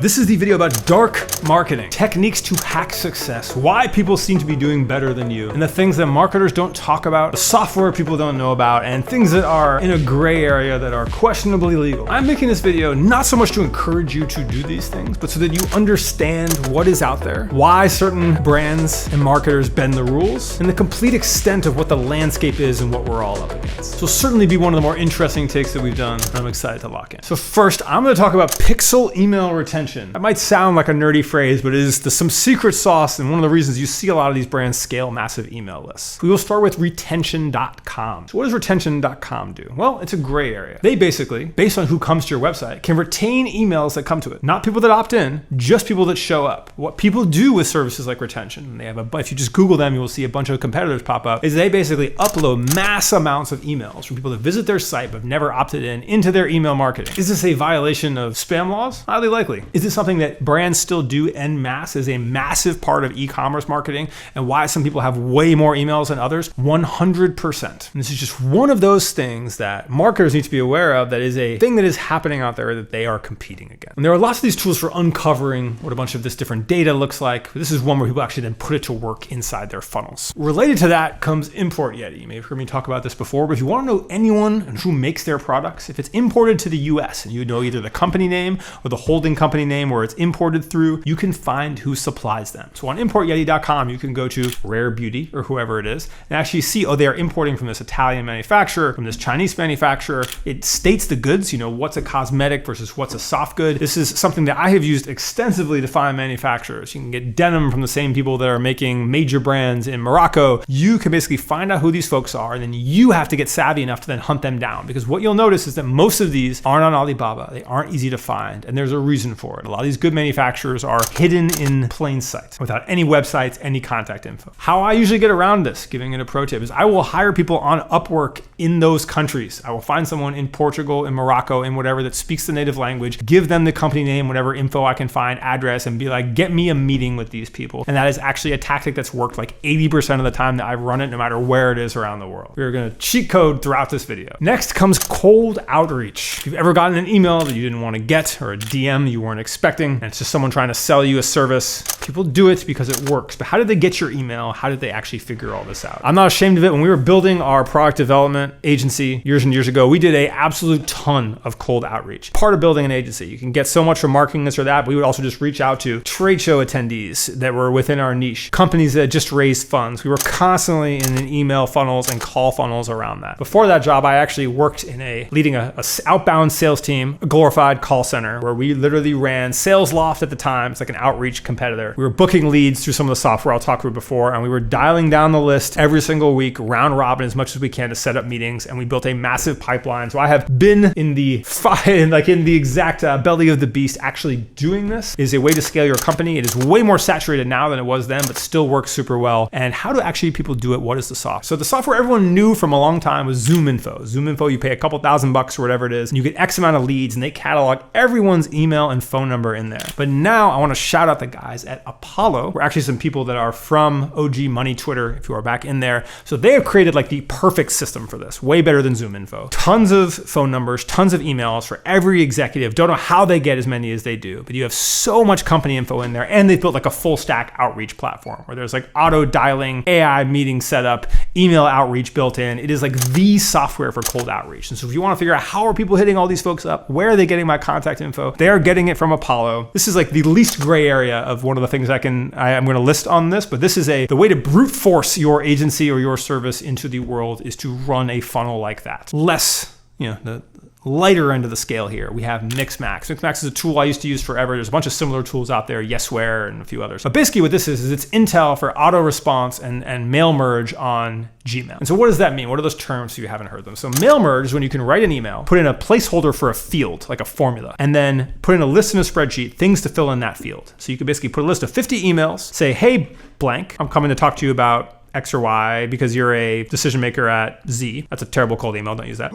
This is the video about dark marketing, techniques to hack success, why people seem to be doing better than you, and the things that marketers don't talk about, the software people don't know about, and things that are in a gray area that are questionably legal. I'm making this video not so much to encourage you to do these things, but so that you understand what is out there, why certain brands and marketers bend the rules, and the complete extent of what the landscape is and what we're all up against. So certainly be one of the more interesting takes that we've done, and I'm excited to lock in. So first, I'm going to talk about pixel email retention. That might sound like a nerdy phrase, but it is some secret sauce and one of the reasons you see a lot of these brands scale massive email lists. We will start with retention.com. So what does retention.com do? Well, it's a gray area. They basically, based on who comes to your website, can retain emails that come to it. Not people that opt in, just people that show up. What people do with services like retention, they have if you just Google them, you will see a bunch of competitors pop up, is they basically upload mass amounts of emails from people that visit their site but have never opted in into their email marketing. Is this a violation of spam laws? Highly likely. Is this something that brands still do en masse as a massive part of e-commerce marketing and why some people have way more emails than others? 100%. And this is just one of those things that marketers need to be aware of that is a thing that is happening out there that they are competing against. And there are lots of these tools for uncovering what a bunch of this different data looks like. This is one where people actually then put it to work inside their funnels. Related to that comes Import Yeti. You may have heard me talk about this before, but if you want to know anyone who makes their products, if it's imported to the US and you know either the company name or the holding company name where it's imported through, you can find who supplies them. So on importyeti.com, you can go to Rare Beauty or whoever it is and actually see, oh, they are importing from this Italian manufacturer, from this Chinese manufacturer. It states the goods, you know, what's a cosmetic versus what's a soft good. This is something that I have used extensively to find manufacturers. You can get denim from the same people that are making major brands in Morocco. You can basically find out who these folks are, and then you have to get savvy enough to then hunt them down, because what you'll notice is that most of these aren't on Alibaba. They aren't easy to find, and there's a reason for it. A lot of these good manufacturers are hidden in plain sight without any websites, any contact info. How I usually get around this, giving it a pro tip, is I will hire people on Upwork in those countries. I will find someone in Portugal, in Morocco, in whatever that speaks the native language, give them the company name, whatever info I can find, address, and be like, get me a meeting with these people. And that is actually a tactic that's worked like 80% of the time that I've run it, no matter where it is around the world. We're going to cheat code throughout this video. Next comes cold outreach. If you've ever gotten an email that you didn't want to get, or a DM you weren't expecting, and it's just someone trying to sell you a service, people do it because it works. But how did they get your email? How did they actually figure all this out? I'm not ashamed of it. When we were building our product development agency years and years ago, we did an absolute ton of cold outreach. Part of building an agency, you can get so much from marketing this or that, but we would also just reach out to trade show attendees that were within our niche, companies that just raised funds. We were constantly in an email funnels and call funnels around that. Before that job, I actually worked in leading a outbound sales team, a glorified call center, where we literally ran Sales Loft at the time. It's like an outreach competitor. We were booking leads through some of the software I'll talk about before, and we were dialing down the list every single week, round robin as much as we can to set up meetings, and we built a massive pipeline. So I have been in the exact belly of the beast. Actually doing this is a way to scale your company. It is way more saturated now than it was then, but still works super well. And how do actually people do it? What is the software? So the software everyone knew from a long time was ZoomInfo. ZoomInfo, you pay a couple $1,000 or whatever it is, and you get X amount of leads, and they catalog everyone's email and phone number in there. But now I want to shout out the guys at Apollo. We're actually some people that are from OG Money Twitter, if you are back in there. So they have created like the perfect system for this, way better than ZoomInfo. Tons of phone numbers, tons of emails for every executive. Don't know how they get as many as they do, but you have so much company info in there, and they've built like a full stack outreach platform where there's like auto dialing, AI meeting setup, email outreach built in. It is like the software for cold outreach. And so if you want to figure out how are people hitting all these folks up, where are they getting my contact info, they are getting it from Apollo. This is like the least gray area of one of the things I'm going to list on this, but this is the way to brute force your agency or your service into the world is to run a funnel like that. Less, the lighter end of the scale here, we have Mixmax. Mixmax is a tool I used to use forever. There's a bunch of similar tools out there, Yesware and a few others. But basically what this is it's Intel for auto response and mail merge on Gmail. And so what does that mean? What are those terms if you haven't heard them? So mail merge is when you can write an email, put in a placeholder for a field, like a formula, and then put in a list in a spreadsheet, things to fill in that field. So you can basically put a list of 50 emails, say, hey, blank, I'm coming to talk to you about X or Y because you're a decision maker at Z. That's a terrible cold email. Don't use that.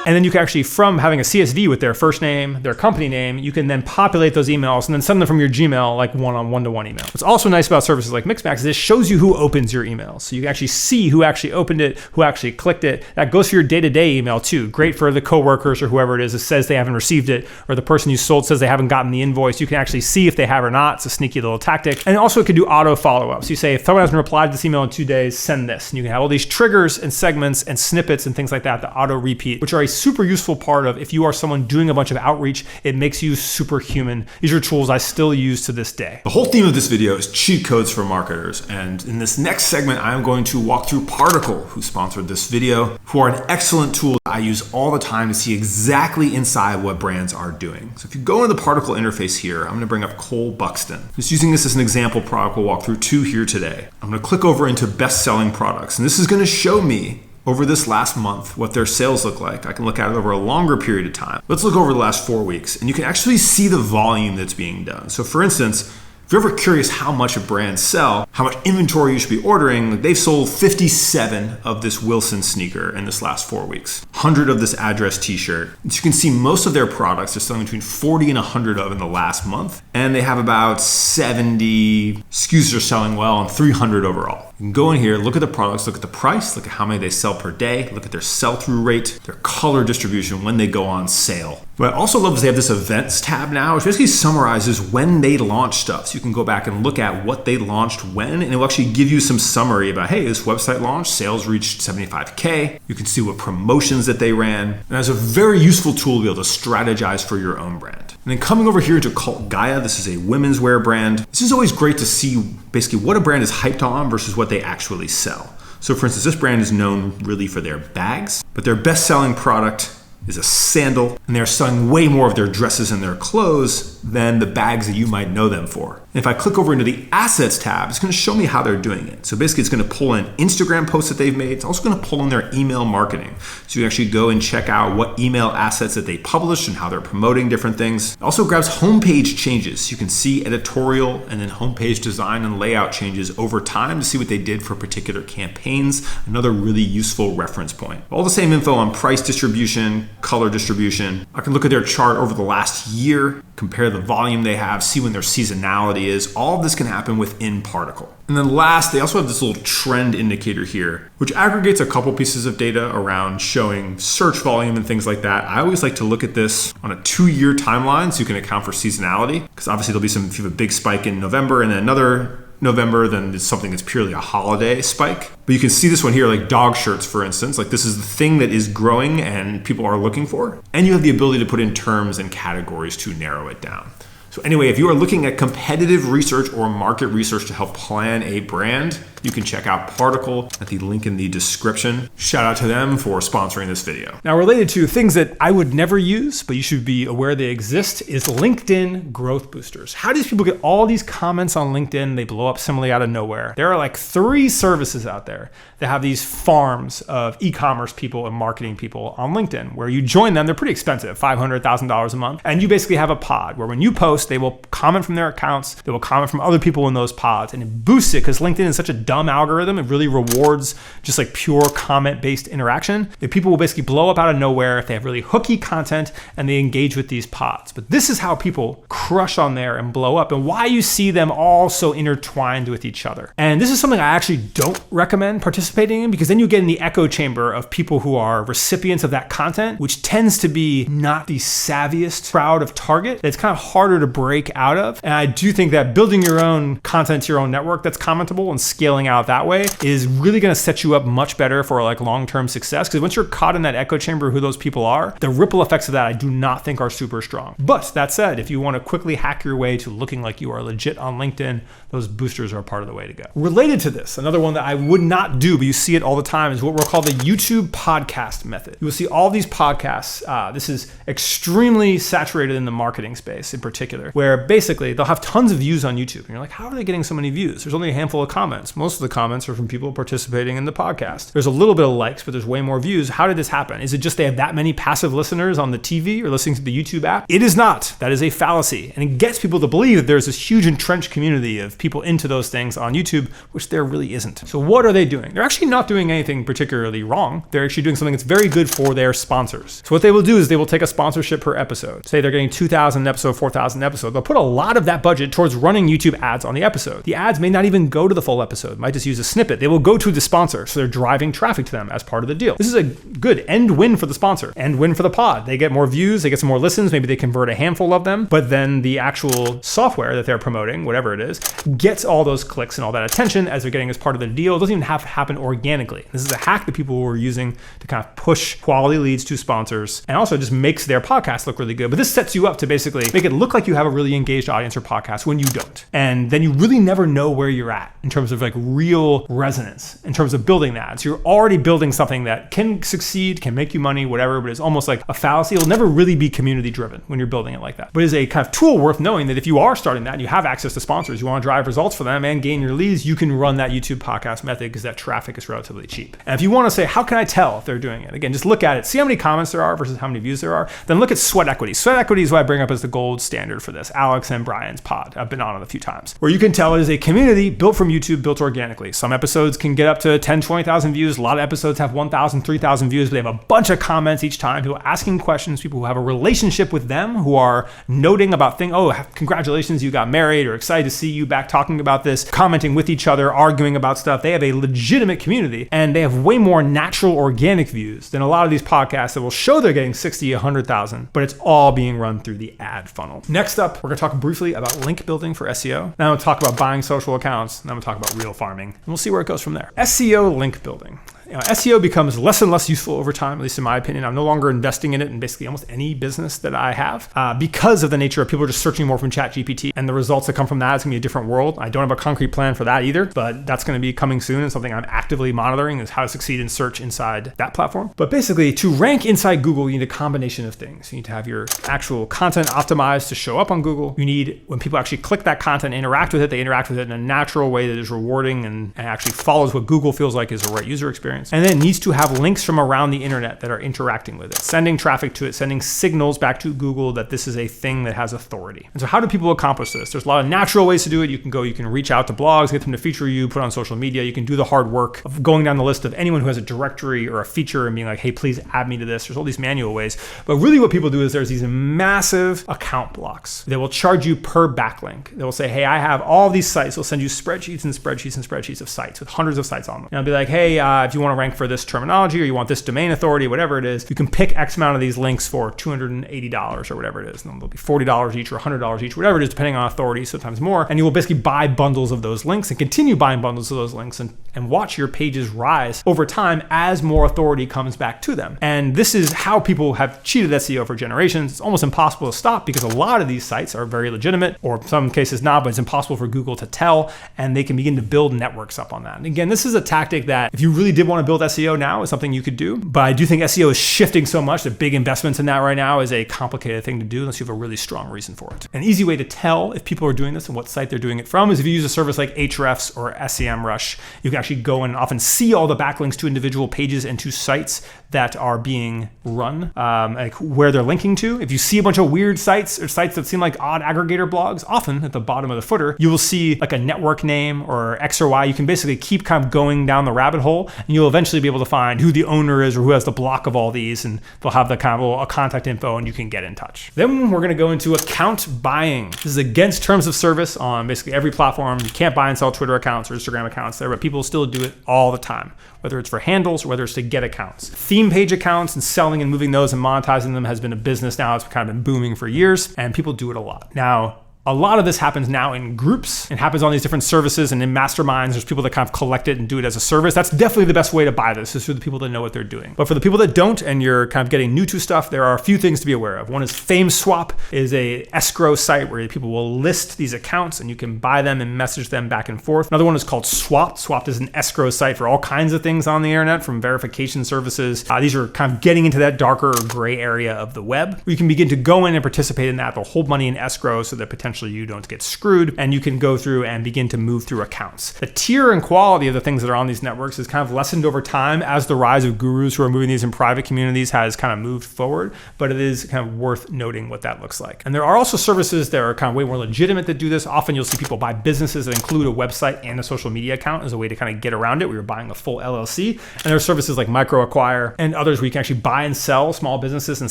And then you can actually, from having a CSV with their first name, their company name, you can then populate those emails and then send them from your Gmail like one-to-one email. What's also nice about services like Mixmax is it shows you who opens your emails. So you can actually see who actually opened it, who actually clicked it. That goes for your day-to-day email too. Great for the coworkers or whoever it is that says they haven't received it, or the person you sold says they haven't gotten the invoice. You can actually see if they have or not. It's a sneaky little tactic. And also it can do auto follow-ups. You say, if someone hasn't replied to this email in 2 days, send this. And you can have all these triggers and segments and snippets and things like that auto repeat, which are a super useful part of if you are someone doing a bunch of outreach. It makes you superhuman. These are tools I still use to this day. The whole theme of this video is cheat codes for marketers. And in this next segment, I'm going to walk through Particle, who sponsored this video, who are an excellent tool I use all the time to see exactly inside what brands are doing. So if you go into the Particle interface here, I'm going to bring up Cole Buxton. Just using this as an example product, we'll walk through 2 here today. I'm going to click over into best-selling products, and this is going to show me over this last month what their sales look like. I can look at it over a longer period of time. Let's look over the last 4 weeks, and you can actually see the volume that's being done. So for instance, if you're ever curious how much a brand sell, how much inventory you should be ordering, they've sold 57 of this Wilson sneaker in this last 4 weeks, 100 of this address t-shirt. As you can see, most of their products are selling between 40 and 100 of in the last month, and they have about 70 SKUs that are selling well and 300 overall. You can go in here, look at the products, look at the price, look at how many they sell per day, look at their sell-through rate, their color distribution, when they go on sale. What I also love is they have this events tab now, which basically summarizes when they launch stuff. So you can go back and look at what they launched when, and it will actually give you some summary about, hey, this website launched, sales reached 75K. You can see what promotions that they ran. And it's a very useful tool to be able to strategize for your own brand. And then coming over here to Cult Gaia, this is a women's wear brand. This is always great to see basically what a brand is hyped on versus what they actually sell. So for instance, this brand is known really for their bags, but their best-selling product is a sandal, and they're selling way more of their dresses and their clothes than the bags that you might know them for. And if I click over into the assets tab, it's going to show me how they're doing it. So basically it's going to pull in Instagram posts that they've made. It's also going to pull in their email marketing. So you actually go and check out what email assets that they publish and how they're promoting different things. It also grabs homepage changes. You can see editorial and then homepage design and layout changes over time to see what they did for particular campaigns. Another really useful reference point. All the same info on price distribution, color distribution. I can look at their chart over the last year, compare the volume they have, see when their seasonality is. All of this can happen within Particle. And then last, they also have this little trend indicator here, which aggregates a couple pieces of data around showing search volume and things like that. I always like to look at this on a 2-year timeline so you can account for seasonality, because obviously there'll be if you have a big spike in November and then another November, then it's something that's purely a holiday spike. But you can see this one here, like dog shirts, for instance. Like this is the thing that is growing and people are looking for. And you have the ability to put in terms and categories to narrow it down. So anyway, if you are looking at competitive research or market research to help plan a brand, you can check out Particle at the link in the description. Shout out to them for sponsoring this video. Now, related to things that I would never use, but you should be aware they exist, is LinkedIn growth boosters. How do these people get all these comments on LinkedIn? They blow up similarly out of nowhere. There are like 3 services out there that have these farms of e-commerce people and marketing people on LinkedIn, where you join them. They're pretty expensive, $500, $1,000 a month. And you basically have a pod where when you post, they will comment from their accounts. They will comment from other people in those pods, and it boosts it because LinkedIn is such a dumb algorithm. It really rewards just like pure comment-based interaction. If people will basically blow up out of nowhere if they have really hooky content and they engage with these pods. But this is how people crush on there and blow up, and why you see them all so intertwined with each other. And this is something I actually don't recommend participating in, because then you get in the echo chamber of people who are recipients of that content, which tends to be not the savviest crowd of target. It's kind of harder to break out of. And I do think that building your own content to your own network that's commentable and scaling out that way is really going to set you up much better for like long-term success. Because once you're caught in that echo chamber of who those people are, the ripple effects of that I do not think are super strong. But that said, if you want to quickly hack your way to looking like you are legit on LinkedIn, those boosters are part of the way to go. Related to this, another one that I would not do, but you see it all the time, is what we'll call the YouTube podcast method. You will see all these podcasts. This is extremely saturated in the marketing space in particular. popular, where basically they'll have tons of views on YouTube. And you're like, how are they getting so many views? There's only a handful of comments. Most of the comments are from people participating in the podcast. There's a little bit of likes, but there's way more views. How did this happen? Is it just they have that many passive listeners on the TV or listening to the YouTube app? It is not. That is a fallacy. And it gets people to believe that there's this huge entrenched community of people into those things on YouTube, which there really isn't. So what are they doing? They're actually not doing anything particularly wrong. They're actually doing something that's very good for their sponsors. So what they will do is they will take a sponsorship per episode. Say they're getting 2,000 an episode, 4,000 an episode. They'll put a lot of that budget towards running YouTube ads on the episode. The ads may not even go to the full episode, might just use a snippet. They will go to the sponsor. So they're driving traffic to them as part of the deal. This is a good end win for the sponsor, end win for the pod. They get more views, they get some more listens, maybe they convert a handful of them, but then the actual software that they're promoting, whatever it is, gets all those clicks and all that attention as they're getting as part of the deal. It doesn't even have to happen organically. This is a hack that people were using to kind of push quality leads to sponsors, and also just makes their podcast look really good. But this sets you up to basically make it look like you have a really engaged audience or podcast when you don't. And then you really never know where you're at in terms of like real resonance, in terms of building that. So you're already building something that can succeed, can make you money, whatever, but it's almost like a fallacy. It'll never really be community driven when you're building it like that. But it's a kind of tool worth knowing that if you are starting that and you have access to sponsors, you want to drive results for them and gain your leads, you can run that YouTube podcast method because that traffic is relatively cheap. And if you want to say, how can I tell if they're doing it? Again, just look at it, see how many comments there are versus how many views there are. Then look at sweat equity. Sweat equity is what I bring up as the gold standard for this. Alex and Brian's pod. I've been on it a few times. Where you can tell it is a community built from YouTube, built organically. Some episodes can get up to 10, 20,000 views. A lot of episodes have 1,000, 3,000 views, but they have a bunch of comments each time. People asking questions, people who have a relationship with them, who are noting about things. Oh, congratulations, you got married, or excited to see you back talking about this, commenting with each other, arguing about stuff. They have a legitimate community, and they have way more natural, organic views than a lot of these podcasts that will show they're getting 60, 100,000, but it's all being run through the ad funnel. Next up, we're going to talk briefly about link building for SEO. Now I'm going to talk about buying social accounts, and I'm going to talk about real farming, and we'll see where it goes from there. SEO link building. SEO becomes less and less useful over time, at least in my opinion. I'm no longer investing in it in basically almost any business that I have because of the nature of people are just searching more from ChatGPT, and the results that come from that is going to be a different world. I don't have a concrete plan for that either, but that's going to be coming soon, and something I'm actively monitoring is how to succeed in search inside that platform. But basically, to rank inside Google, you need a combination of things. You need to have your actual content optimized to show up on Google. You need, when people actually click that content, interact with it, they interact with it in a natural way that is rewarding and actually follows what Google feels like is the right user experience. And then it needs to have links from around the internet that are interacting with it, sending traffic to it, sending signals back to Google that this is a thing that has authority. And so how do people accomplish this? There's a lot of natural ways to do it. You can reach out to blogs, get them to feature you, put on social media. You can do the hard work of going down the list of anyone who has a directory or a feature and being like, hey, please add me to this. There's all these manual ways. But really what people do is there's these massive account blocks. They will charge you per backlink. They will say, hey, I have all these sites. They'll send you spreadsheets and spreadsheets and spreadsheets of sites with hundreds of sites on them. And I'll be like, hey, if you want to rank for this terminology or you want this domain authority, whatever it is, you can pick X amount of these links for $280 or whatever it is. And they'll be $40 each or $100 each, whatever it is, depending on authority, sometimes more. And you will basically buy bundles of those links and continue buying bundles of those links and watch your pages rise over time as more authority comes back to them. And this is how people have cheated SEO for generations. It's almost impossible to stop because a lot of these sites are very legitimate, or in some cases not, but it's impossible for Google to tell, and they can begin to build networks up on that. And again, this is a tactic that if you really did want to build SEO now is something you could do, but I do think SEO is shifting so much that big investments in that right now is a complicated thing to do unless you have a really strong reason for it. An easy way to tell if people are doing this and what site they're doing it from is if you use a service like Ahrefs or SEMrush, you can actually go and often see all the backlinks to individual pages and to sites that are being run, like where they're linking to. If you see a bunch of weird sites or sites that seem like odd aggregator blogs, often at the bottom of the footer, you will see like a network name or X or Y. You can basically keep kind of going down the rabbit hole, and you'll eventually be able to find who the owner is or who has the block of all these, and they'll have the kind of a contact info and you can get in touch. Then we're gonna go into account buying. This is against terms of service on basically every platform. You can't buy and sell Twitter accounts or Instagram accounts there, but people still do it all the time, whether it's for handles or whether it's to get accounts. Theme page accounts and selling and moving those and monetizing them has been a business now. It's kind of been booming for years, and people do it a lot. Now, A lot of this happens now in groups and happens on these different services and in masterminds. There's people that kind of collect it and do it as a service. That's definitely the best way to buy this, is for the people that know what they're doing. But for the people that don't and you're kind of getting new to stuff, there are a few things to be aware of. One is FameSwap is a escrow site where people will list these accounts and you can buy them and message them back and forth. Another one is called Swapped. Swapped is an escrow site for all kinds of things on the internet, from verification services. These are kind of getting into that darker gray area of the web, where you can begin to go in and participate in that. They'll hold money in escrow so that potentially you don't get screwed, and you can go through and begin to move through accounts. The tier and quality of the things that are on these networks is kind of lessened over time as the rise of gurus who are moving these in private communities has kind of moved forward, but it is kind of worth noting what that looks like. And there are also services that are kind of way more legitimate that do this. Often you'll see people buy businesses that include a website and a social media account as a way to kind of get around it. We were buying a full LLC. And there are services like MicroAcquire and others where you can actually buy and sell small businesses and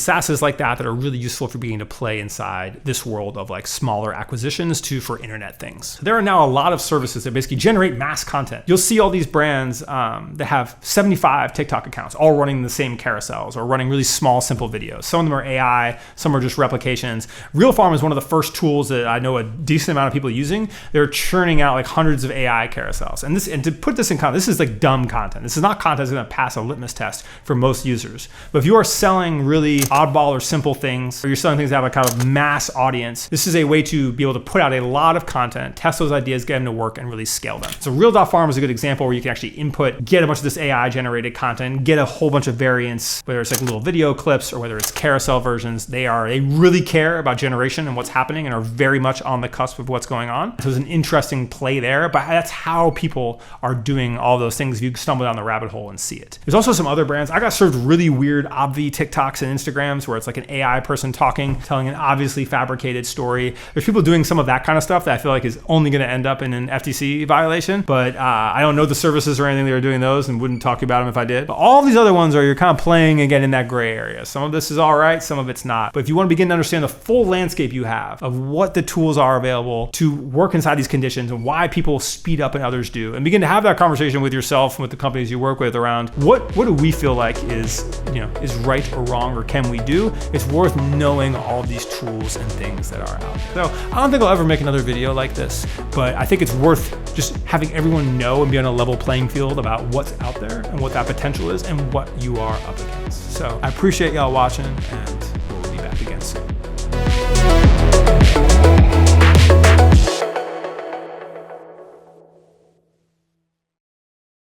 SaaSes like that are really useful for beginning to play inside this world of like smaller acquisitions for internet things. There are now a lot of services that basically generate mass content. You'll see all these brands that have 75 TikTok accounts, all running the same carousels or running really small, simple videos. Some of them are AI, some are just replications. Real Farm is one of the first tools that I know a decent amount of people using. They're churning out like hundreds of AI carousels. And to put this in context, this is like dumb content. This is not content that's going to pass a litmus test for most users. But if you are selling really oddball or simple things, or you're selling things that have a kind of mass audience, this is a way to be able to put out a lot of content, test those ideas, get them to work, and really scale them. So Real.farm is a good example where you can actually input, get a bunch of this AI generated content, get a whole bunch of variants, whether it's like little video clips or whether it's carousel versions. They really care about generation and what's happening and are very much on the cusp of what's going on. So there's an interesting play there, but that's how people are doing all those things if you stumble down the rabbit hole and see it. There's also some other brands. I got served really weird obvi TikToks and Instagrams where it's like an AI person talking, telling an obviously fabricated story. There's people doing some of that kind of stuff that I feel like is only going to end up in an FTC violation, but I don't know the services or anything that are doing those and wouldn't talk about them if I did. But all these other ones are you're kind of playing again in that gray area. Some of this is all right, some of it's not. But if you want to begin to understand the full landscape you have of what the tools are available to work inside these conditions and why people speed up and others do, and begin to have that conversation with yourself and with the companies you work with around what do we feel like is right or wrong or can we do, it's worth knowing all of these tools and things that are out there. So I don't think I'll ever make another video like this, but I think it's worth just having everyone know and be on a level playing field about what's out there and what that potential is and what you are up against. So I appreciate y'all watching, and we'll be back again soon.